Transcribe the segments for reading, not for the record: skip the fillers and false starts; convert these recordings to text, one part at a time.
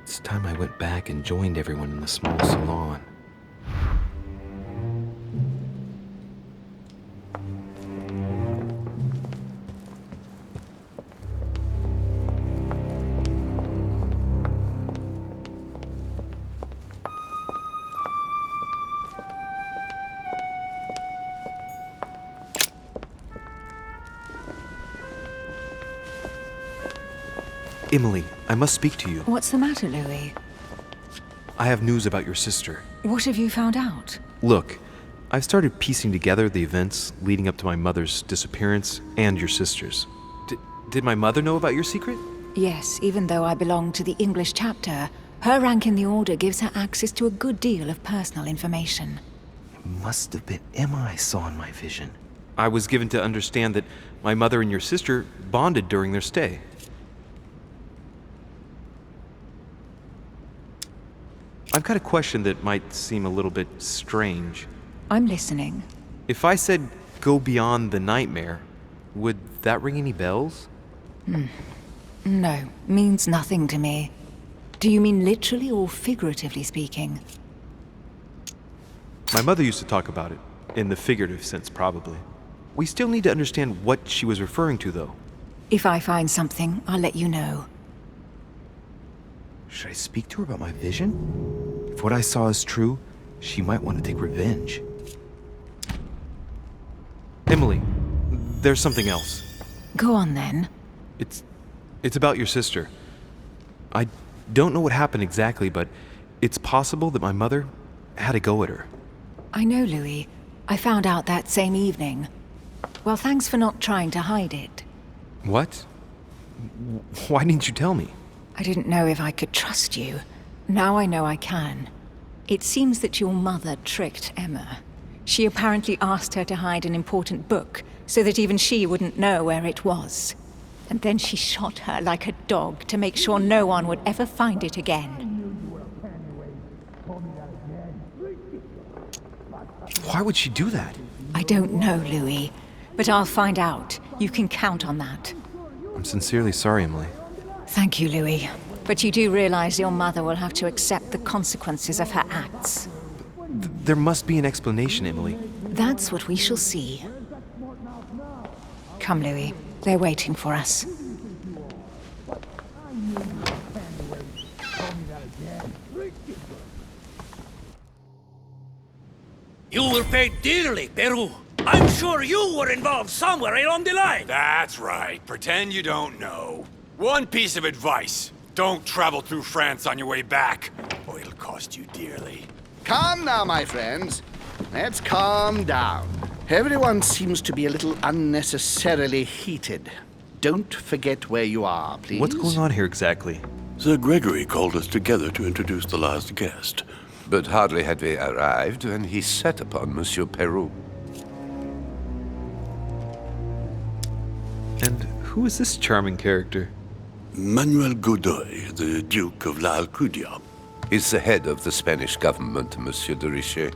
It's time I went back and joined everyone in the small salon. Emily, I must speak to you. What's the matter, Louis? I have news about your sister. What have you found out? Look, I've started piecing together the events leading up to my mother's disappearance and your sister's. Did my mother know about your secret? Yes, even though I belong to the English chapter, her rank in the Order gives her access to a good deal of personal information. It must have been Emma I saw in my vision. I was given to understand that my mother and your sister bonded during their stay. I've got a question that might seem a little bit strange. I'm listening. If I said go beyond the nightmare, would that ring any bells? No, means nothing to me. Do you mean literally or figuratively speaking? My mother used to talk about it, in the figurative sense probably. We still need to understand what she was referring to, though. If I find something, I'll let you know. Should I speak to her about my vision? If what I saw is true, she might want to take revenge. Emily, there's something else. Go on then. It's about your sister. I don't know what happened exactly, but it's possible that my mother had a go at her. I know, Louis. I found out that same evening. Well, thanks for not trying to hide it. What? Why didn't you tell me? I didn't know if I could trust you. Now I know I can. It seems that your mother tricked Emma. She apparently asked her to hide an important book so that even she wouldn't know where it was. And then she shot her like a dog to make sure no one would ever find it again. Why would she do that? I don't know, Louis, but I'll find out. You can count on that. I'm sincerely sorry, Emily. Thank you, Louis. But you do realize your mother will have to accept the consequences of her acts. There must be an explanation, Emily. That's what we shall see. Come, Louis. They're waiting for us. You will pay dearly, Peru. I'm sure you were involved somewhere along the line. That's right. Pretend you don't know. One piece of advice. Don't travel through France on your way back, or it'll cost you dearly. Calm now, my friends. Let's calm down. Everyone seems to be a little unnecessarily heated. Don't forget where you are, please. What's going on here exactly? Sir Gregory called us together to introduce the last guest. But hardly had we arrived when he set upon Monsieur Peru. And who is this charming character? Manuel Godoy, the Duke of La Alcudia. He's the head of the Spanish government, Monsieur de Richet.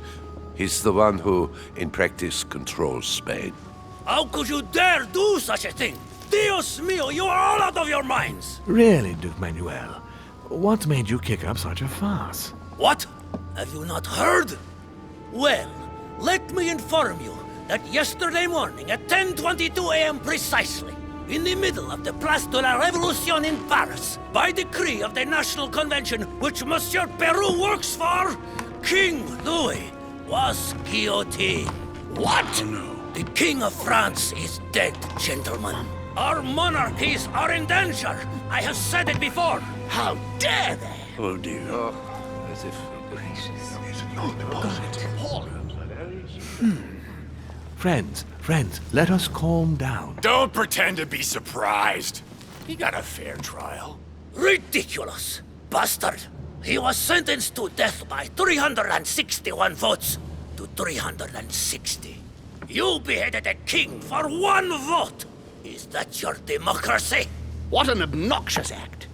He's the one who, in practice, controls Spain. How could you dare do such a thing? Dios mío, you are all out of your minds! Really, Duke Manuel? What made you kick up such a fuss? What? Have you not heard? Well, let me inform you that yesterday morning at 10:22 a.m. precisely, in the middle of the Place de la Révolution in Paris, by decree of the National Convention which Monsieur Peru works for, King Louis was guillotined. What? Oh, no. The King of France is dead, gentlemen. Our monarchies are in danger. I have said it before. How dare they? Oh, dear. As if... Friends, let us calm down. Don't pretend to be surprised. He got a fair trial. Ridiculous! Bastard! He was sentenced to death by 361 votes to 360. You beheaded a king for one vote! Is that your democracy? What an obnoxious act.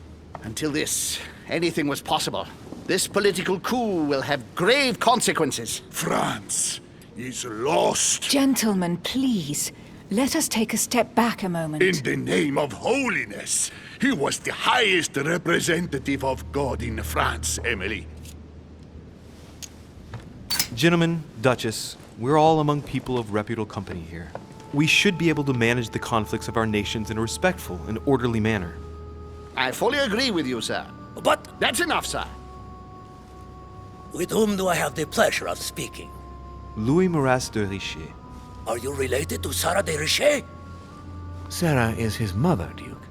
Until this, anything was possible. This political coup will have grave consequences. France is lost. Gentlemen, please. Let us take a step back a moment. In the name of holiness, he was the highest representative of God in France, Emily. Gentlemen, Duchess, we're all among people of reputable company here. We should be able to manage the conflicts of our nations in a respectful and orderly manner. I fully agree with you, sir. But That's enough, sir. with whom do I have the pleasure of speaking? Louis Maras de Richet. Are you related to Sarah de Richet? Sarah is his mother, Duke.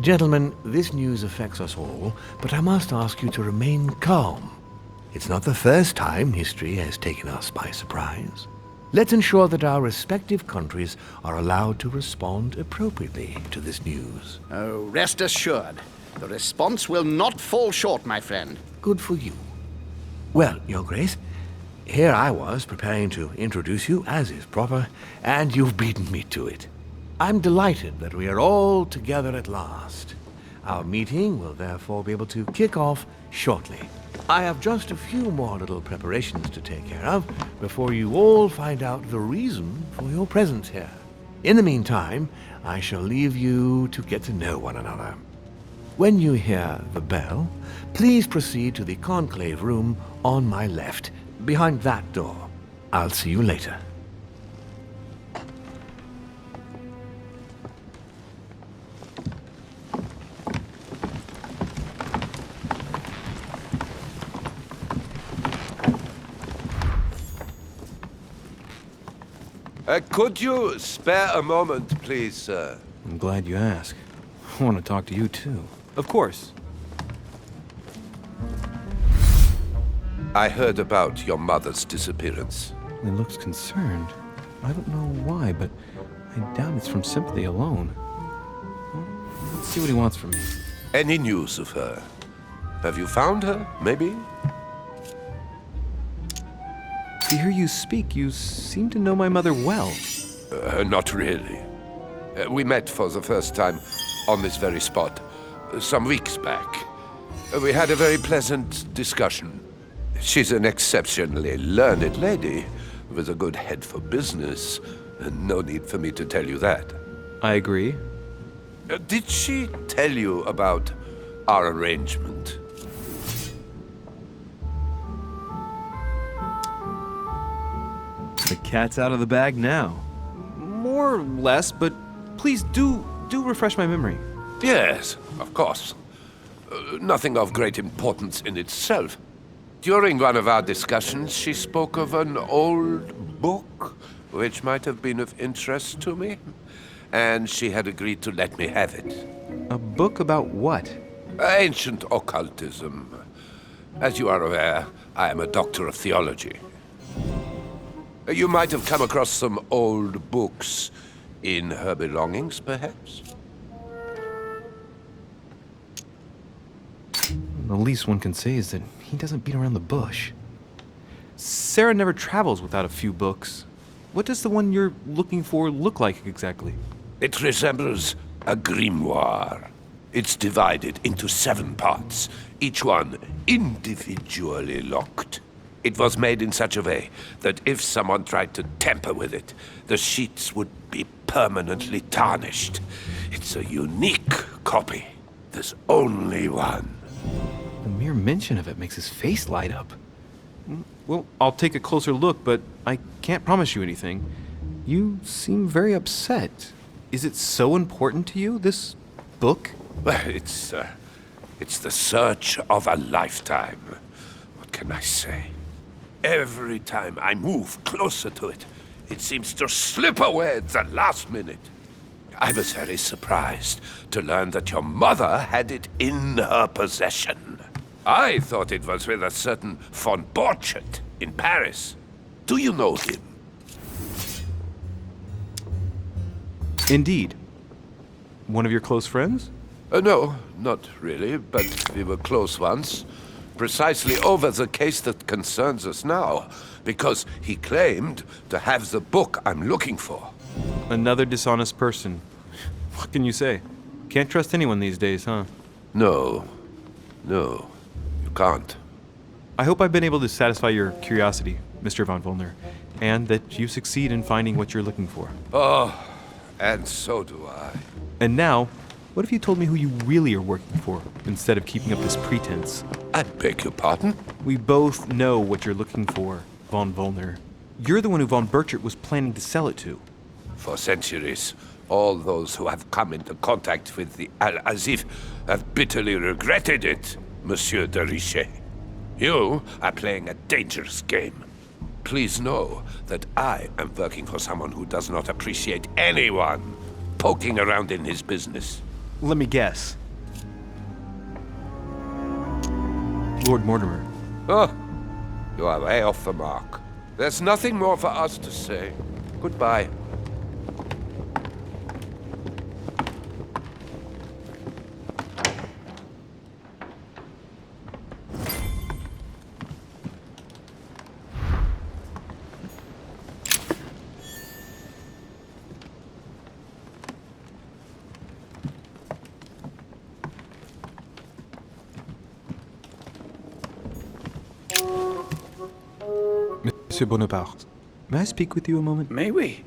Gentlemen, this news affects us all, but I must ask you to remain calm. It's not the first time history has taken us by surprise. Let's ensure that our respective countries are allowed to respond appropriately to this news. Oh, rest assured, the response will not fall short, my friend. Good for you. Well, Your Grace, here I was preparing to introduce you as is proper, and you've beaten me to it. I'm delighted that we are all together at last. Our meeting will therefore be able to kick off shortly. I have just a few more little preparations to take care of before you all find out the reason for your presence here. In the meantime, I shall leave you to get to know one another. When you hear the bell, please proceed to the conclave room on my left, behind that door. I'll see you later. Could you spare a moment, please, sir? I'm glad you asked. I want to talk to you too. Of course. I heard about your mother's disappearance. He looks concerned. I don't know why, but I doubt it's from sympathy alone. Well, let's see what he wants from me. Any news of her? Have you found her, maybe? To hear you speak, you seem to know my mother well. Not really. We met for the first time on this very spot some weeks back. We had a very pleasant discussion. She's an exceptionally learned lady with a good head for business. No need for me to tell you that. I agree. Did she tell you about our arrangement? The cat's out of the bag now. More or less, but please do refresh my memory. Yes, of course. Nothing of great importance in itself. During one of our discussions, she spoke of an old book which might have been of interest to me, and she had agreed to let me have it. A book about what? Ancient occultism. As you are aware, I am a doctor of theology. You might have come across some old books in her belongings, perhaps? The least one can say is that he doesn't beat around the bush. Sarah never travels without a few books. What does the one you're looking for look like exactly? It resembles a grimoire. It's divided into 7 parts, each one individually locked. It was made in such a way that if someone tried to tamper with it, the sheets would be permanently tarnished. It's a unique copy. There's only one. The mere mention of it makes his face light up. Well, I'll take a closer look, but I can't promise you anything. You seem very upset. Is it so important to you, this book? Well, it's the search of a lifetime. What can I say? Every time I move closer to it, it seems to slip away at the last minute. I was very surprised to learn that your mother had it in her possession. I thought it was with a certain von Borchardt in Paris. Do you know him? Indeed. One of your close friends? No, not really, but we were close once. Precisely over the case that concerns us now, because he claimed to have the book I'm looking for. Another dishonest person. What can you say? Can't trust anyone these days, huh? No, you can't. I hope I've been able to satisfy your curiosity, Mr. von Volner. and that you succeed in finding what you're looking for. Oh, and so do I. And now, what if you told me who you really are working for, instead of keeping up this pretense? I beg your pardon? We both know what you're looking for, von Wollner. You're the one who von Burchard was planning to sell it to. For centuries, all those who have come into contact with the Al-Azif have bitterly regretted it, Monsieur de Richet. You are playing a dangerous game. Please know that I am working for someone who does not appreciate anyone poking around in his business. Let me guess. Lord Mortimer. Oh, you are way off the mark. There's nothing more for us to say. Goodbye. Monsieur Bonaparte, may I speak with you a moment? May we?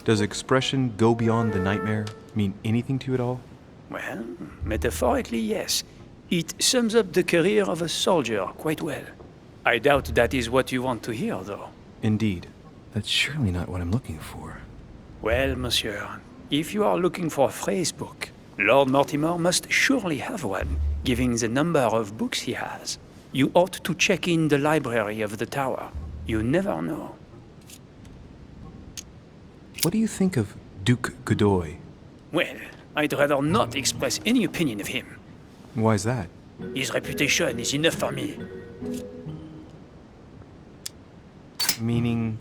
Does expression "go beyond the nightmare" mean anything to you at all? Well, metaphorically, yes. It sums up the career of a soldier quite well. I doubt that is what you want to hear, though. Indeed. That's surely not what I'm looking for. Well, monsieur, if you are looking for a phrase book, Lord Mortimer must surely have one, given the number of books he has. You ought to check in the library of the tower. You never know. What do you think of Duke Godoy? Well, I'd rather not express any opinion of him. Why is that? His reputation is enough for me. Meaning?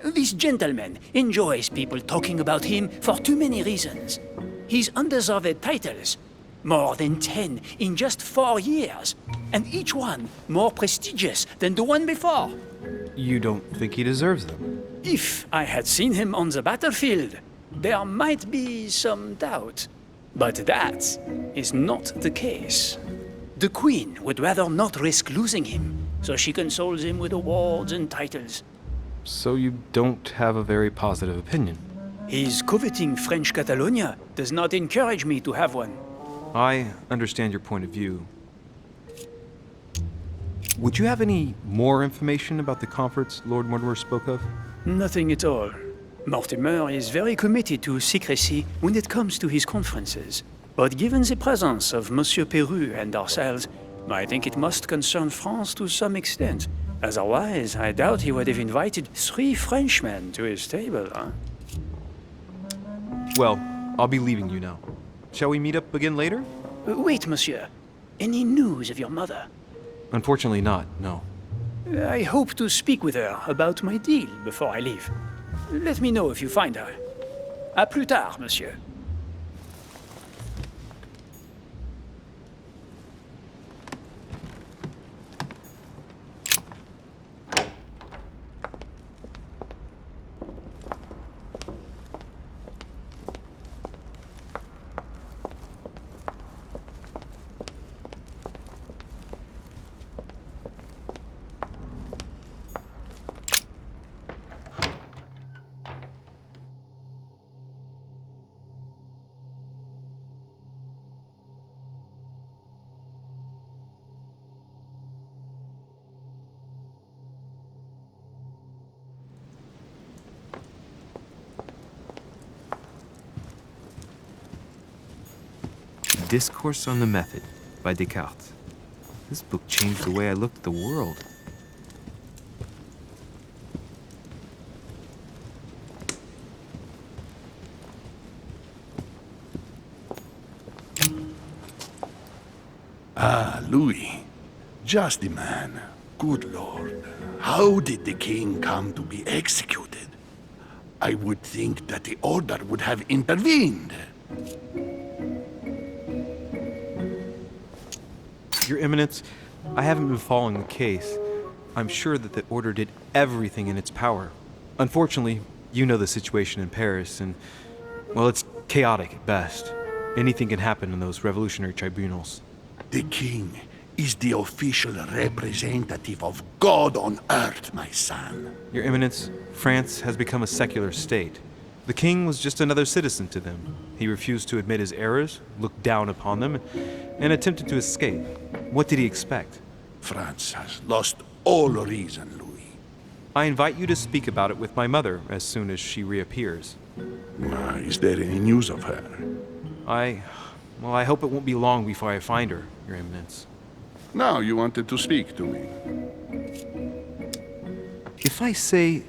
This gentleman enjoys people talking about him for too many reasons. His undeserved titles, more than 10 in just 4 years, and each one more prestigious than the one before. You don't think he deserves them? If I had seen him on the battlefield, there might be some doubt. But that is not the case. The Queen would rather not risk losing him, so she consoles him with awards and titles. So you don't have a very positive opinion? His coveting French Catalonia does not encourage me to have one. I understand your point of view. Would you have any more information about the conference Lord Mortimer spoke of? Nothing at all. Mortimer is very committed to secrecy when it comes to his conferences. But given the presence of Monsieur Peru and ourselves, I think it must concern France to some extent. Otherwise, I doubt he would have invited 3 Frenchmen to his table, huh? Well, I'll be leaving you now. Shall we meet up again later? Wait, monsieur. Any news of your mother? Unfortunately not, no. I hope to speak with her about my deal before I leave. Let me know if you find her. À plus tard, monsieur. Discourse on the Method by Descartes. This book changed the way I looked at the world. Ah, Louis. Just the man. Good Lord. How did the king come to be executed? I would think that the order would have intervened. Your Eminence, I haven't been following the case. I'm sure that the Order did everything in its power. Unfortunately, you know the situation in Paris, and, well, it's chaotic at best. Anything can happen in those revolutionary tribunals. The king is the official representative of God on earth, my son. Your Eminence, France has become a secular state. The king was just another citizen to them. He refused to admit his errors, looked down upon them, and attempted to escape. What did he expect? France has lost all reason, Louis. I invite you to speak about it with my mother as soon as she reappears. Is there any news of her? I hope it won't be long before I find her, Your Eminence. Now you wanted to speak to me. If I say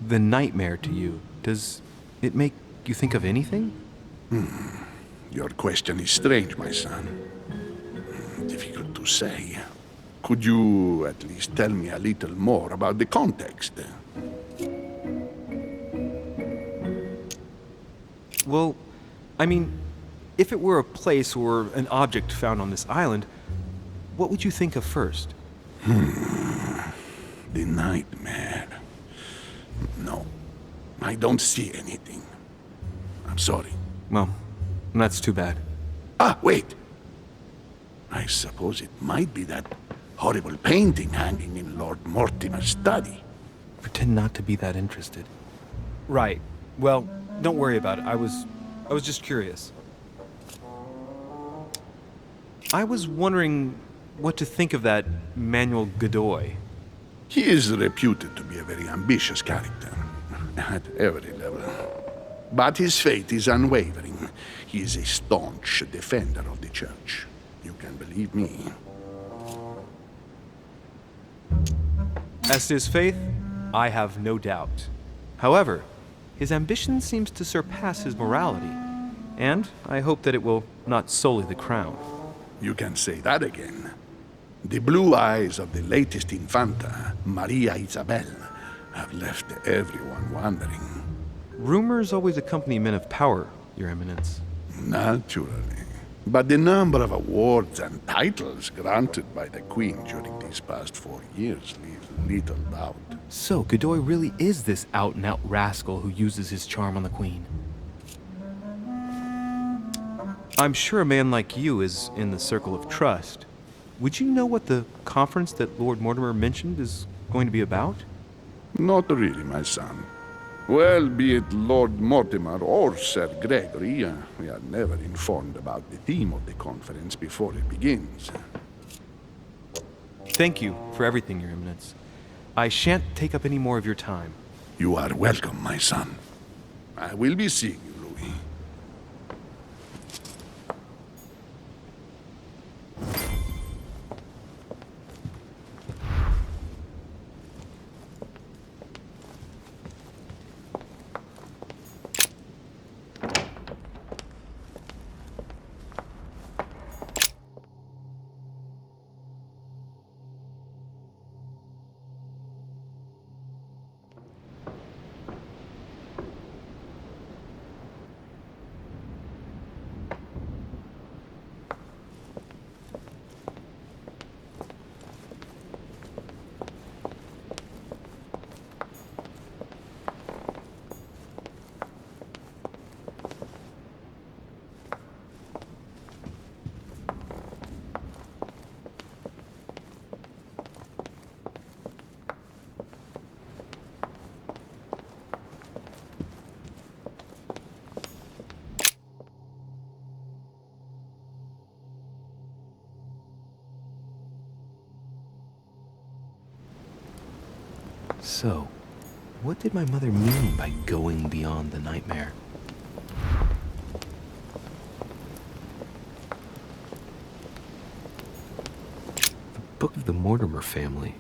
the nightmare to you, does it make you think of anything? Your question is strange, my son. Difficult to say. Could you at least tell me a little more about the context? Well, I mean, if it were a place or an object found on this island, what would you think of first? The nightmare. No, I don't see anything. I'm sorry. Well, that's too bad. Ah, wait! I suppose it might be that horrible painting hanging in Lord Mortimer's study. Pretend not to be that interested. Right. Well, don't worry about it. I was just curious. I was wondering what to think of that Manuel Godoy. He is reputed to be a very ambitious character, at every level. But his faith is unwavering. He is a staunch defender of the church. You can believe me. As to his faith, I have no doubt. However, his ambition seems to surpass his morality, and I hope that it will not sully the crown. You can say that again. The blue eyes of the latest Infanta, Maria Isabel, have left everyone wondering. Rumors always accompany men of power, Your Eminence. Naturally. But the number of awards and titles granted by the Queen during these past 4 years leaves little doubt. So, Godoy really is this out-and-out rascal who uses his charm on the Queen. I'm sure a man like you is in the circle of trust. Would you know what the conference that Lord Mortimer mentioned is going to be about? Not really, my son. Well, be it Lord Mortimer or Sir Gregory, we are never informed about the theme of the conference before it begins. Thank you for everything, Your Eminence. I shan't take up any more of your time. You are welcome, my son. I will be seeing you, Louis. So, what did my mother mean by going beyond the nightmare? The Book of the Mortimer family.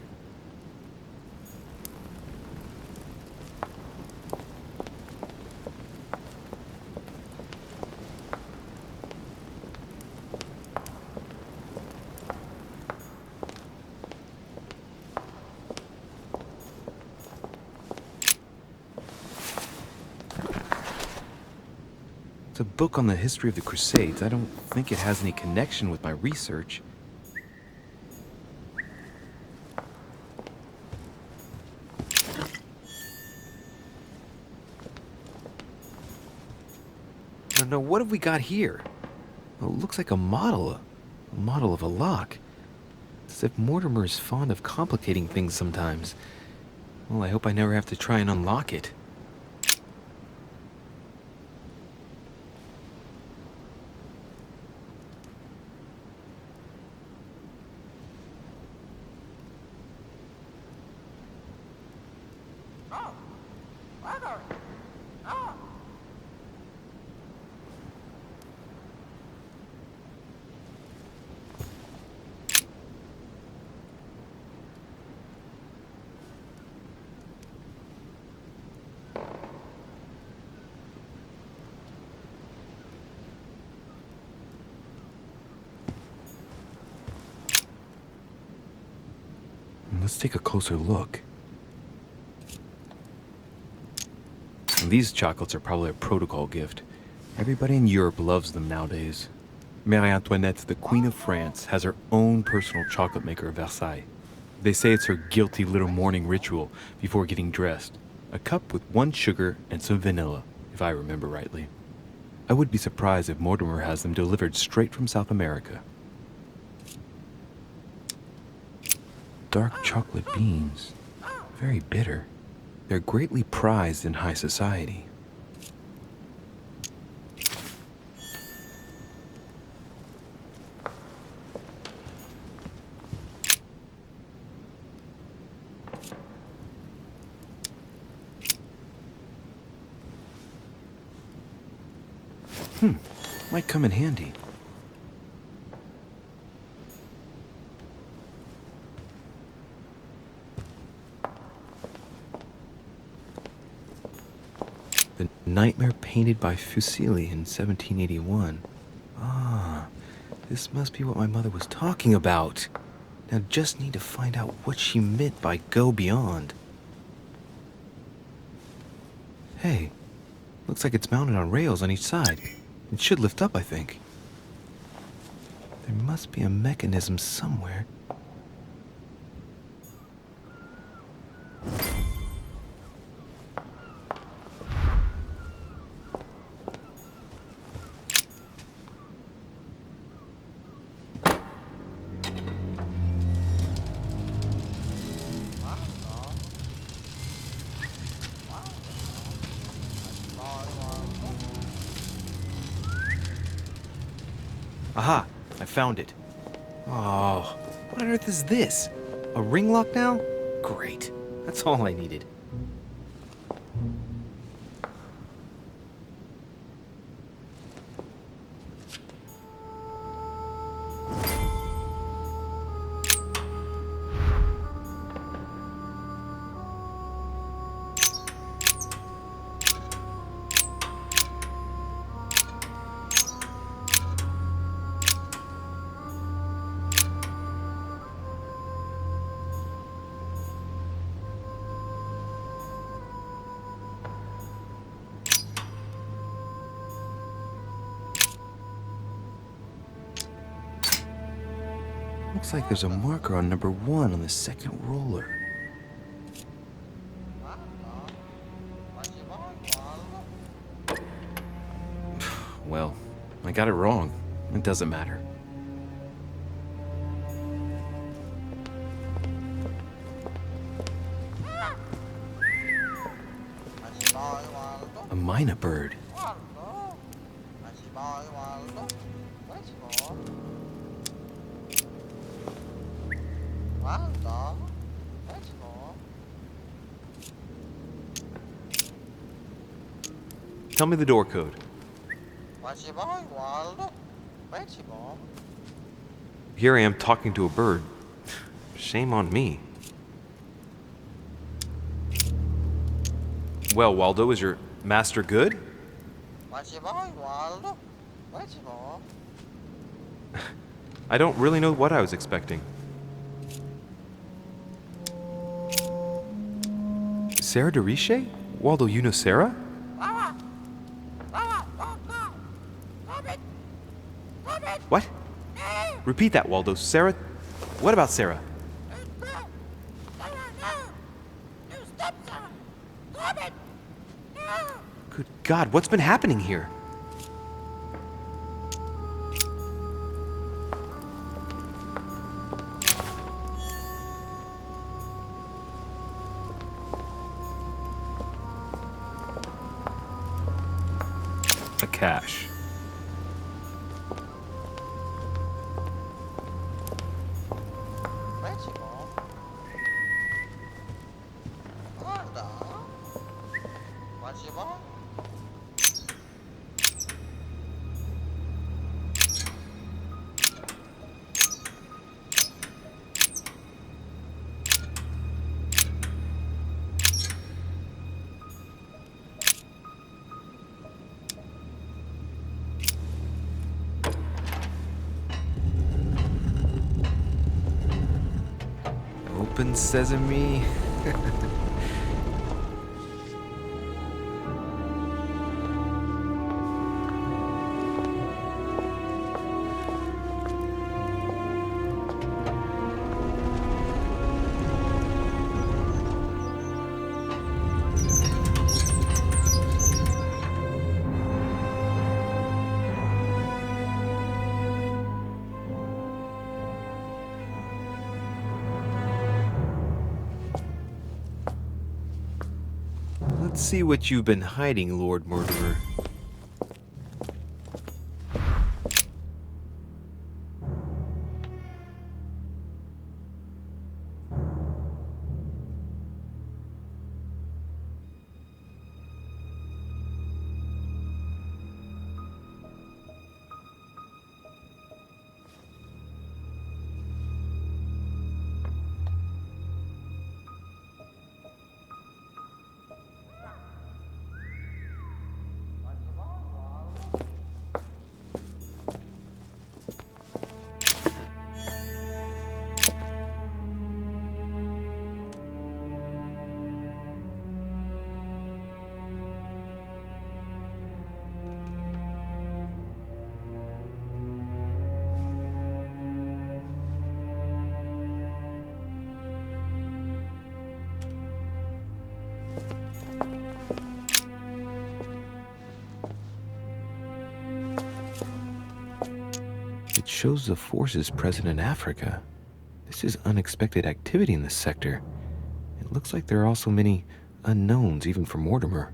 It's a book on the history of the Crusades. I don't think it has any connection with my research. No, what have we got here? Well, it looks like a model of a lock. It's as if Mortimer is fond of complicating things sometimes. Well, I hope I never have to try and unlock it. Let's take a closer look. These chocolates are probably a protocol gift. Everybody in Europe loves them nowadays. Marie Antoinette, the Queen of France, has her own personal chocolate maker at Versailles. They say it's her guilty little morning ritual before getting dressed. A cup with 1 sugar and some vanilla, if I remember rightly. I would be surprised if Mortimer has them delivered straight from South America. Dark chocolate beans. Very bitter. They're greatly prized in high society. Might come in handy. The Nightmare painted by Fuseli in 1781. Ah, this must be what my mother was talking about. Now just need to find out what she meant by go beyond. Hey, looks like it's mounted on rails on each side. It should lift up, I think. There must be a mechanism somewhere. Aha! I found it. Oh, what on earth is this? A ring lock now? Great. That's all I needed. Looks like there's a marker on number 1 on the second roller. Well, I got it wrong. It doesn't matter. A myna bird. Tell me the door code. Here I am talking to a bird. Shame on me. Well, Waldo, is your master good? I don't really know what I was expecting. Sarah de Riche? Waldo, you know Sarah? What? Repeat that, Waldo. Sarah? What about Sarah? Good God, what's been happening here? cash. Open sesame. Let's see what you've been hiding, Lord Murderer. It shows the forces present in Africa. This is unexpected activity in this sector. It looks like there are also many unknowns, even for Mortimer.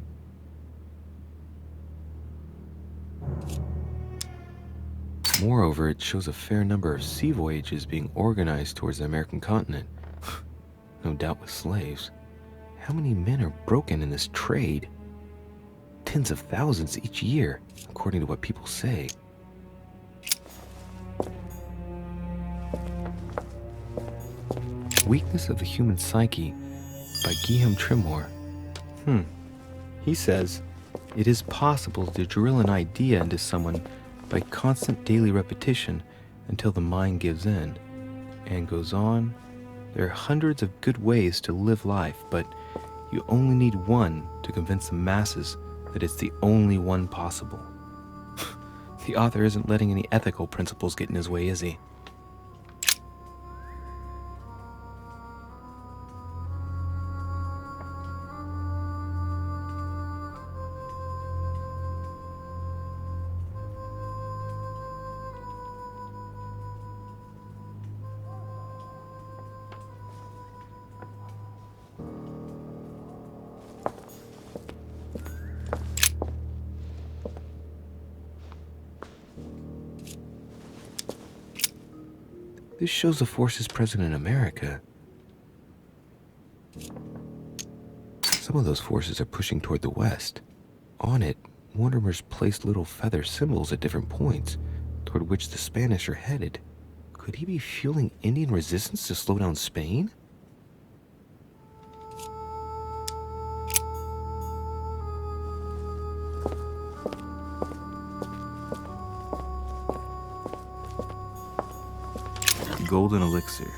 Moreover, it shows a fair number of sea voyages being organized towards the American continent. No doubt with slaves. How many men are broken in this trade? Tens of thousands each year, according to what people say. Weakness of the Human Psyche by Guillaume Trimore. He says, it is possible to drill an idea into someone by constant daily repetition until the mind gives in. And goes on, there are hundreds of good ways to live life, but you only need one to convince the masses that it's the only one possible. The author isn't letting any ethical principles get in his way, is he? This shows the forces present in America. Some of those forces are pushing toward the west. On it, Mortimer's placed little feather symbols at different points, toward which the Spanish are headed. Could he be fueling Indian resistance to slow down Spain? Golden elixir,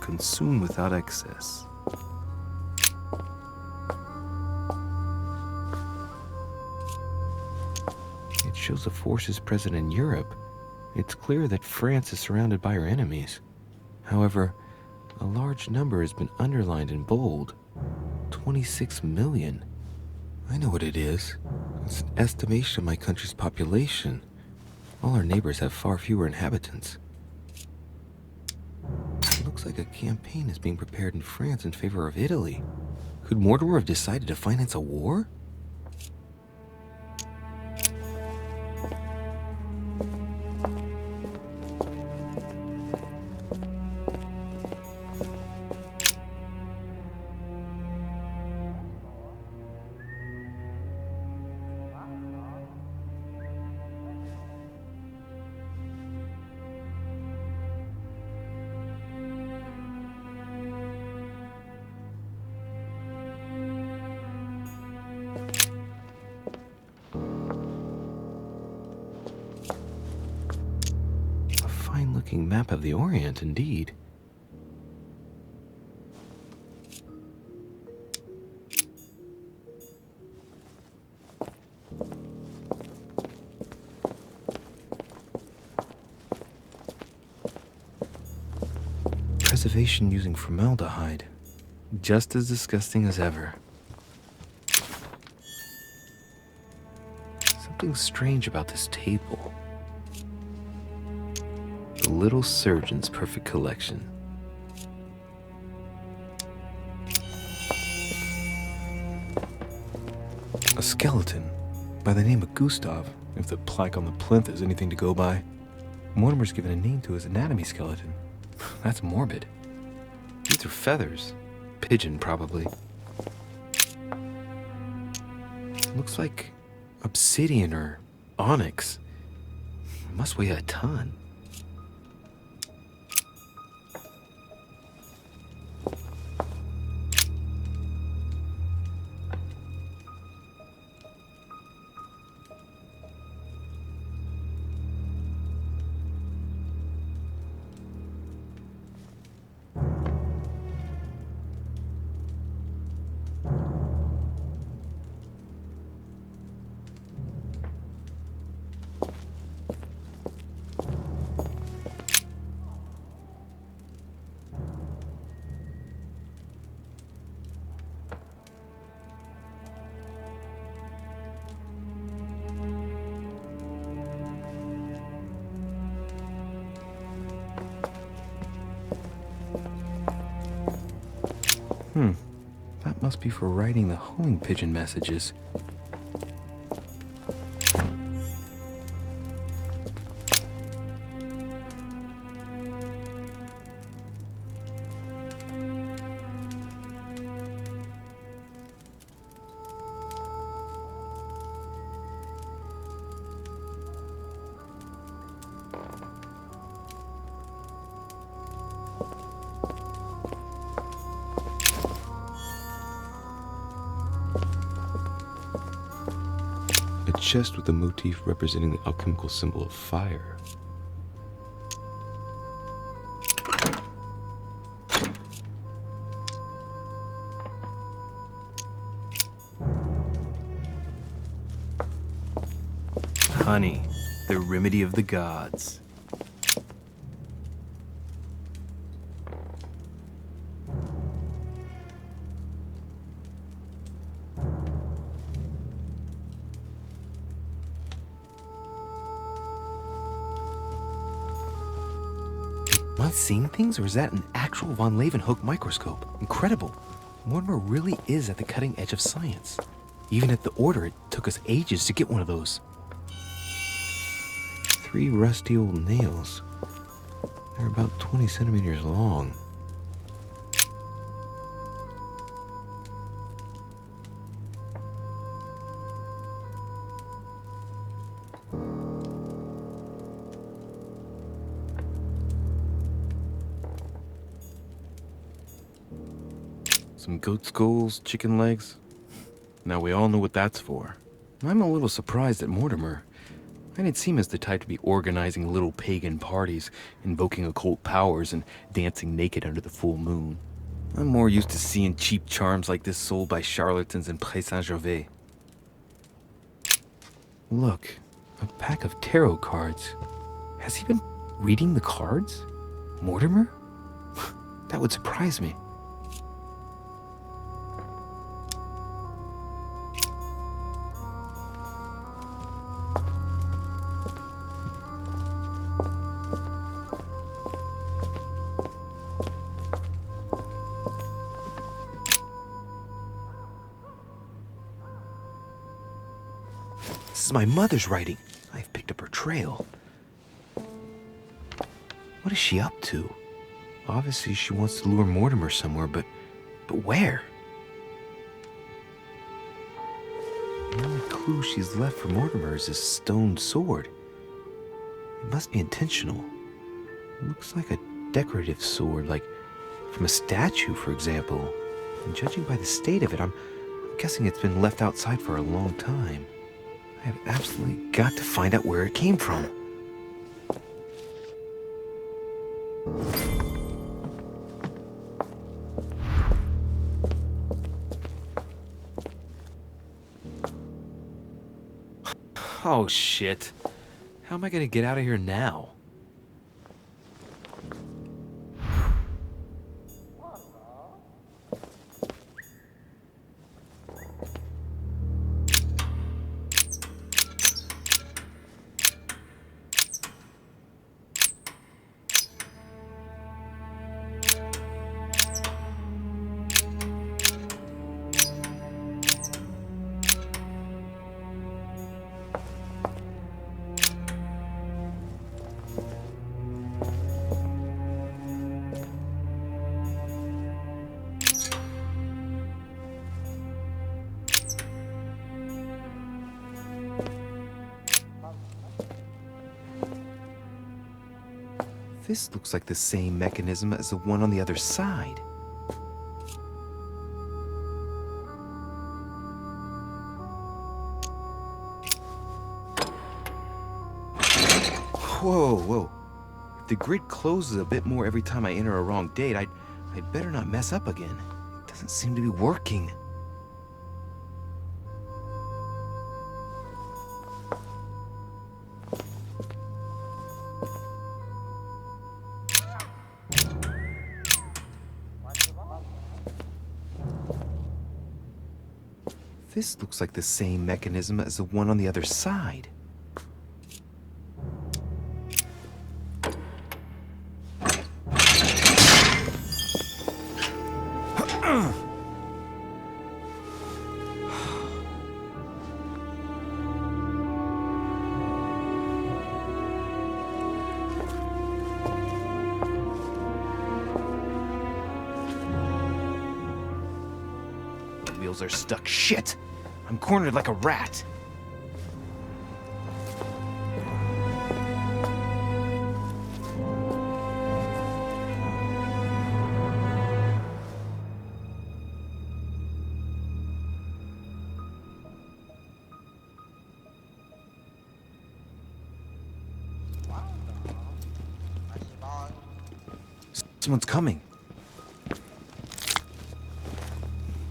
consumed without excess. It shows the forces present in Europe. It's clear that France is surrounded by her enemies. However, a large number has been underlined in bold. 26 million. I know what it is. It's an estimation of my country's population. All our neighbors have far fewer inhabitants. Looks like a campaign is being prepared in France in favor of Italy. Could Mortimer have decided to finance a war? Shocking map of the Orient, indeed. Preservation using formaldehyde. Just as disgusting as ever. Something strange about this table. The little surgeon's perfect collection. A skeleton by the name of Gustav, if the plaque on the plinth is anything to go by. Mortimer's given a name to his anatomy skeleton. That's morbid. These are feathers. Pigeon, probably. Looks like obsidian or onyx. It must weigh a ton. That must be for writing the homing pigeon messages. A chest with a motif representing the alchemical symbol of fire. Honey, the remedy of the gods. Am I seeing things, or is that an actual von Leeuwenhoek microscope? Incredible. Mortimer really is at the cutting edge of science. Even at the Order, it took us ages to get one of those. 3 rusty old nails. They're about 20 centimeters long. Some goat skulls, chicken legs. Now we all know what that's for. I'm a little surprised at Mortimer. I didn't seem as the type to be organizing little pagan parties, invoking occult powers, and dancing naked under the full moon. I'm more used to seeing cheap charms like this sold by charlatans in Pré Saint-Gervais. Look, a pack of tarot cards. Has he been reading the cards? Mortimer? That would surprise me. This is my mother's writing. I've picked up her trail. What is she up to? Obviously, she wants to lure Mortimer somewhere, but where? The only clue she's left for Mortimer is this stone sword. It must be intentional. It looks like a decorative sword, like from a statue, for example. And judging by the state of it, I'm guessing it's been left outside for a long time. I have absolutely got to find out where it came from. Oh, shit. How am I gonna get out of here now? This looks like the same mechanism as the one on the other side. Whoa, whoa. If the grid closes a bit more every time I enter a wrong date, I'd better not mess up again. It doesn't seem to be working. This looks like the same mechanism as the one on the other side. Wheels are stuck. Shit! I'm cornered like a rat. Someone's coming.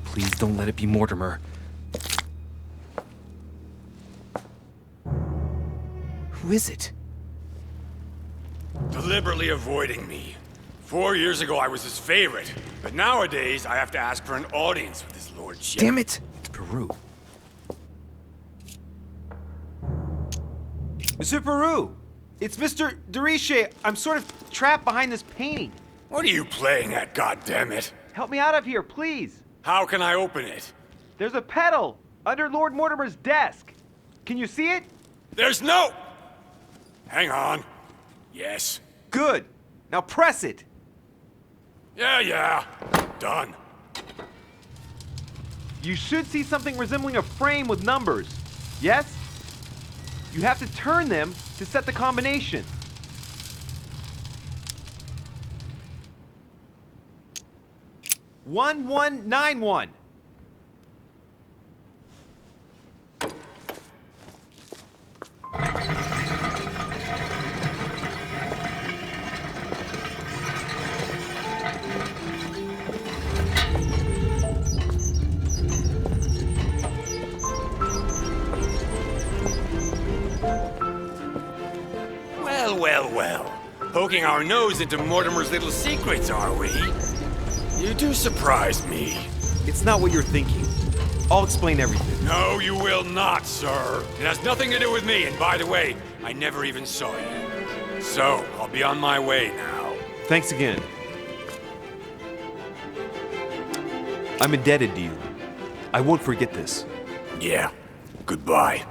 Please don't let it be Mortimer. Who is it? Deliberately avoiding me. 4 years ago, I was his favorite. But nowadays, I have to ask for an audience with his lordship. Damn it! It's Peru. Monsieur Peru! It's Mr. Deriche. I'm sort of trapped behind this painting. What are you playing at, goddammit? Help me out of here, please. How can I open it? There's a pedal under Lord Mortimer's desk. Can you see it? There's no... Hang on. Yes. Good. Now press it. Yeah. Done. You should see something resembling a frame with numbers. Yes? You have to turn them to set the combination. "1191. Well. Poking our nose into Mortimer's little secrets, are we? You do surprise me. It's not what you're thinking. I'll explain everything. No, you will not, sir. It has nothing to do with me, and by the way, I never even saw you. So, I'll be on my way now. Thanks again. I'm indebted to you. I won't forget this. Yeah. Goodbye.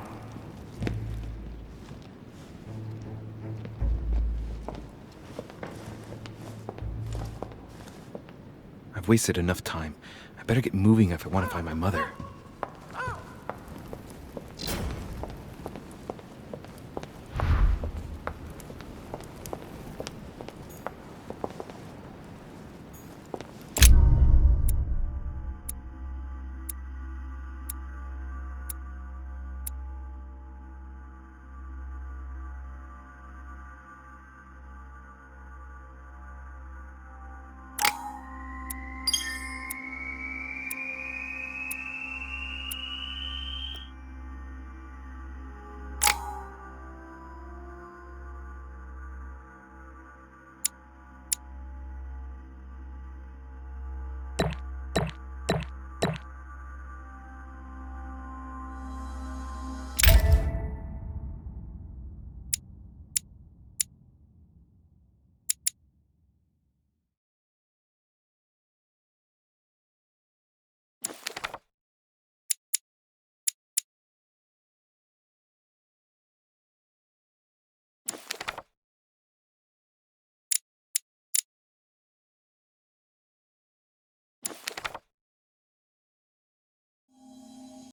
I've wasted enough time. I better get moving if I want to find my mother.